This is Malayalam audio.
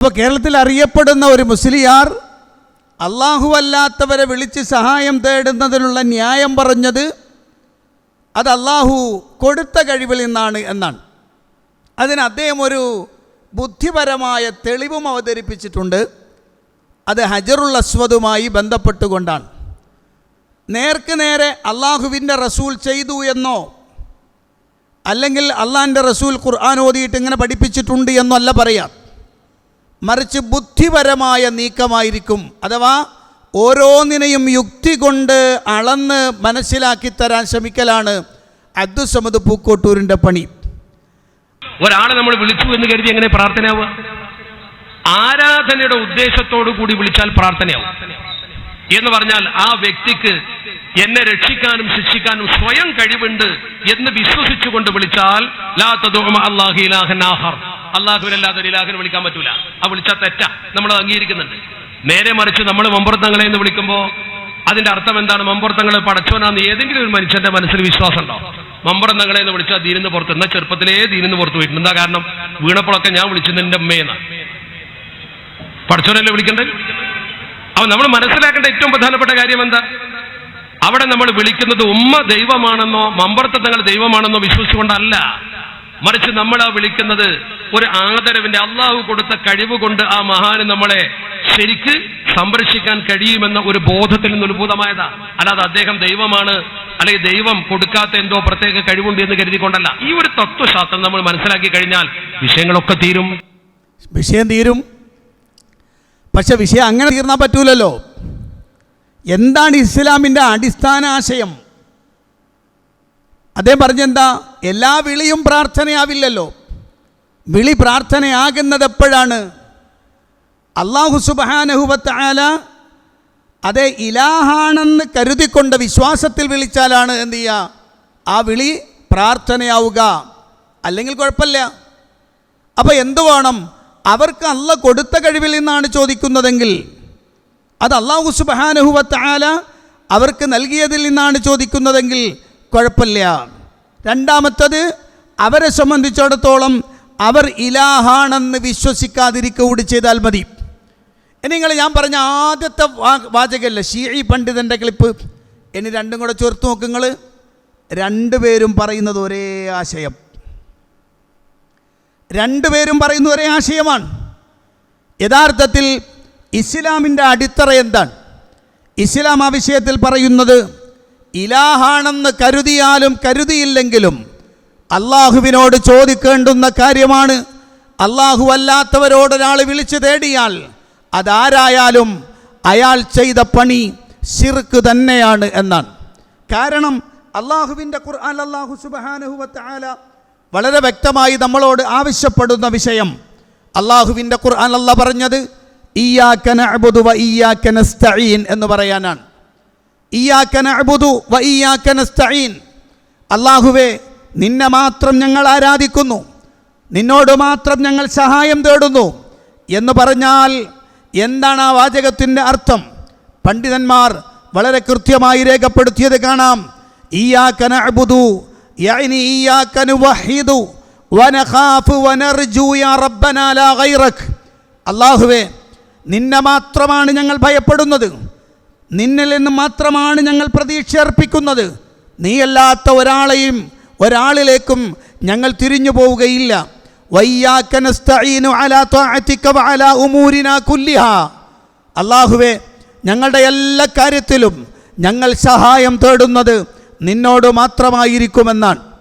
അപ്പോൾ കേരളത്തിൽ അറിയപ്പെടുന്ന ഒരു മുസ്ലിയാർ അല്ലാഹുവല്ലാത്തവരെ വിളിച്ച് സഹായം തേടുന്നതിനുള്ള ന്യായം പറഞ്ഞത് അത് അല്ലാഹു കൊടുത്ത കഴിവിൽ നിന്നാണ് എന്നാണ്. അതിന് അദ്ദേഹം ഒരു ബുദ്ധിപരമായ തെളിവും അവതരിപ്പിച്ചിട്ടുണ്ട്. അത് ഹജറുൽ അസ്വദുമായി ബന്ധപ്പെട്ടുകൊണ്ടാണ്. നേർക്ക് നേരെ അള്ളാഹുവിൻ്റെ റസൂൽ ചെയ്തു എന്നോ അല്ലെങ്കിൽ അള്ളാഹിൻ്റെ റസൂൽ ഖുർആൻ ഓതിയിട്ട് ഇങ്ങനെ പഠിപ്പിച്ചിട്ടുണ്ട് എന്നോ അല്ല പറയാം. മറിച്ച് ബുദ്ധിപരമായ നീക്കമായിരിക്കും. അഥവാ ഓരോന്നിനെയും യുക്തി കൊണ്ട് അളന്ന് മനസ്സിലാക്കി തരാൻ ശ്രമിക്കലാണ് അബ്ദുസ്സമദ് പൂക്കോട്ടൂരിൻ്റെ പണി. ഒരാളെ നമ്മൾ വിളിച്ചു എന്ന് കരുതി എങ്ങനെ പ്രാർത്ഥനയാവുക? ആരാധനയുടെ ഉദ്ദേശത്തോടു കൂടി വിളിച്ചാൽ പ്രാർത്ഥനയാവും എന്ന് പറഞ്ഞാൽ ആ വ്യക്തിക്ക് എന്നെ രക്ഷിക്കാനും ശിക്ഷിക്കാനും സ്വയം കഴിവുണ്ട് എന്ന് വിശ്വസിച്ചുകൊണ്ട് വിളിച്ചാൽ ലാ തദഉ മഅല്ലാഹി ഇലാഹൻ ആഖർ, അല്ലാഹുവിനല്ലാതെ ഒരു ഇലാഹിനെ വിളിക്കാൻ പറ്റൂല. ആ വിളിച്ചാൽ തെറ്റാ, നമ്മൾ അംഗീകരിക്കുന്നുണ്ട്. നേരെ മറിച്ച് നമ്മൾ മമ്പുറത്തങ്ങളെ എന്ന് വിളിക്കുമ്പോൾ അതിന്റെ അർത്ഥം എന്താണ്? മമ്പുറത്തങ്ങളെ പടച്ചവനാന്ന് ഏതെങ്കിലും ഒരു മനുഷ്യന്റെ മനസ്സിൽ വിശ്വാസം ഉണ്ടോ? മമ്പുറത്തങ്ങളെ എന്ന് വിളിച്ചാൽ ദീനിന്ന് പുറത്ത്, എന്നാൽ ചെറുപ്പത്തിലേ ദീനിന്ന് പുറത്ത് പോയിട്ടുണ്ട്. എന്താ കാരണം? വീണപ്പോഴൊക്കെ ഞാൻ വിളിച്ചത് എൻ്റെ അമ്മയെന്നാണ്. പടച്ചവനല്ലേ വിളിക്കണ്ടേ? അപ്പൊ നമ്മൾ മനസ്സിലാക്കേണ്ട ഏറ്റവും പ്രധാനപ്പെട്ട കാര്യം എന്താ? അവിടെ നമ്മൾ വിളിക്കുന്നത് ഉമ്മ ദൈവമാണെന്നോ മമ്പുറത്തങ്ങൾ ദൈവമാണെന്നോ വിശ്വസിച്ചുകൊണ്ടല്ല, മറിച്ച് നമ്മൾ ആ വിളിക്കുന്നത് ഒരു ആദരവിന്റെ, അള്ളാഹു കൊടുത്ത കഴിവ് കൊണ്ട് ആ മഹാന് നമ്മളെ ശരിക്ക് സംരക്ഷിക്കാൻ കഴിയുമെന്ന ഒരു ബോധത്തിൽ നിന്ന് ഉത്ഭൂതമായതാ. അല്ലാതെ അദ്ദേഹം ദൈവമാണ് അല്ലെങ്കിൽ ദൈവം കൊടുക്കാത്ത എന്തോ പ്രത്യേക കഴിവുണ്ട് എന്ന് കരുതിക്കൊണ്ടല്ല. ഈ ഒരു തത്വശാസ്ത്രം നമ്മൾ മനസ്സിലാക്കി കഴിഞ്ഞാൽ വിഷയങ്ങളൊക്കെ തീരും. വിഷയം തീരും. പക്ഷെ വിഷയം അങ്ങനെ തീർന്നാൽ പറ്റൂലല്ലോ. എന്താണ് ഇസ്ലാമിൻ്റെ അടിസ്ഥാന ആശയം? അദ്ദേഹം പറഞ്ഞെന്താ? എല്ലാ വിളിയും പ്രാർത്ഥനയാവില്ലല്ലോ. വിളി പ്രാർത്ഥനയാകുന്നത് എപ്പോഴാണ്? അല്ലാഹു സുബ്ഹാനഹു വ തആല അതേ ഇലാഹാണെന്ന് കരുതിക്കൊണ്ട് വിശ്വാസത്തിൽ വിളിച്ചാലാണ് എന്ത് ചെയ്യുക? ആ വിളി പ്രാർത്ഥനയാവുക. അല്ലെങ്കിൽ കുഴപ്പമില്ല. അപ്പോൾ എന്തു വേണം? അവർക്ക് അല്ലാഹ് കൊടുത്ത കഴിവിൽ നിന്നാണ് ചോദിക്കുന്നതെങ്കിൽ അത് അല്ലാഹു സുബ്ഹാനഹു വ തആല അവർക്ക് നൽകിയതിൽ നിന്നാണ് ചോദിക്കുന്നതെങ്കിൽ കുഴപ്പമില്ല. രണ്ടാമത്തത്, അവരെ സംബന്ധിച്ചിടത്തോളം അവർ ഇലാഹാണെന്ന് വിശ്വസിക്കാതിരിക്കുക കൂടി ചെയ്താൽ മതി. നിങ്ങൾ ഞാൻ പറഞ്ഞ ആദ്യത്തെ വാചകമല്ല ഷീഈ പണ്ഡിതൻ്റെ ക്ലിപ്പ്, ഇനി രണ്ടും കൂടെ ചേർത്ത് നോക്കുങ്ങൾ. രണ്ടുപേരും പറയുന്നത് ഒരേ ആശയം. രണ്ടുപേരും പറയുന്ന ഒരേ ആശയമാണ്. യഥാർത്ഥത്തിൽ ഇസ്ലാമിൻ്റെ അടിത്തറ എന്താണ്? ഇസ്ലാം ആ വിഷയത്തിൽ പറയുന്നത് ഇലാഹാണെന്ന് കരുതിയാലും കരുതിയില്ലെങ്കിലും അള്ളാഹുവിനോട് ചോദിക്കേണ്ടുന്ന കാര്യമാണ്. അള്ളാഹു അല്ലാത്തവരോടൊരാൾ വിളിച്ചു തേടിയാൽ അതാരായാലും അയാൾ ചെയ്ത പണി ശിർക്ക് തന്നെയാണ് എന്നാണ്. കാരണം അള്ളാഹുവിൻ്റെ ഖുർആൻ അല്ലാഹു സുബ്ഹാനഹു വ തആല വളരെ വ്യക്തമായി നമ്മളോട് ആവശ്യപ്പെടുന്ന വിഷയം, അള്ളാഹുവിൻ്റെ ഖുർആൻ അല്ലാഹ് പറഞ്ഞത് ഇയ്യാക നഅ്ബുദു വ ഇയ്യാക നസ്തഈൻ എന്ന് പറയാനാണ്. ഇയ്യാക നഅ്ബുദു വ ഇയ്യാക നസ്തഈൻ, അല്ലാഹുവേ നിന്നെ മാത്രം ഞങ്ങൾ ആരാധിക്കുന്നു, നിന്നോട് മാത്രം ഞങ്ങൾ സഹായം തേടുന്നു എന്ന് പറഞ്ഞാൽ എന്താണ് ആ വാചകത്തിൻ്റെ അർത്ഥം? പണ്ഡിതന്മാർ വളരെ കൃത്യമായി രേഖപ്പെടുത്തിയത് കാണാം. ഇയ്യാക നഅ്ബുദു യഅനി ഇയ്യാക നുവഹിദു വനഖാഫു വനർജു യാ റബ്ബനാ ലാ ഗൈറക്, അല്ലാഹുവേ നിന്നെ മാത്രമാണ് ഞങ്ങൾ ഭയപ്പെടുന്നത്, നിന്നിൽ നിന്ന് മാത്രമാണ് ഞങ്ങൾ പ്രതീക്ഷ അർപ്പിക്കുന്നത്, നീയല്ലാത്ത ഒരാളിലേക്കും ഞങ്ങൾ തിരിഞ്ഞു പോവുകയില്ല. വയ്യാക നസ്തഈനു അലാ ത്വാഅതിക വഅലാ ഉമൂരിനാ കുല്ലിഹാ, അല്ലാഹുവേ ഞങ്ങളുടെ എല്ലാ കാര്യത്തിലും ഞങ്ങൾ സഹായം തേടുന്നത് നിന്നോട് മാത്രമായിരിക്കുമെന്നാണ്.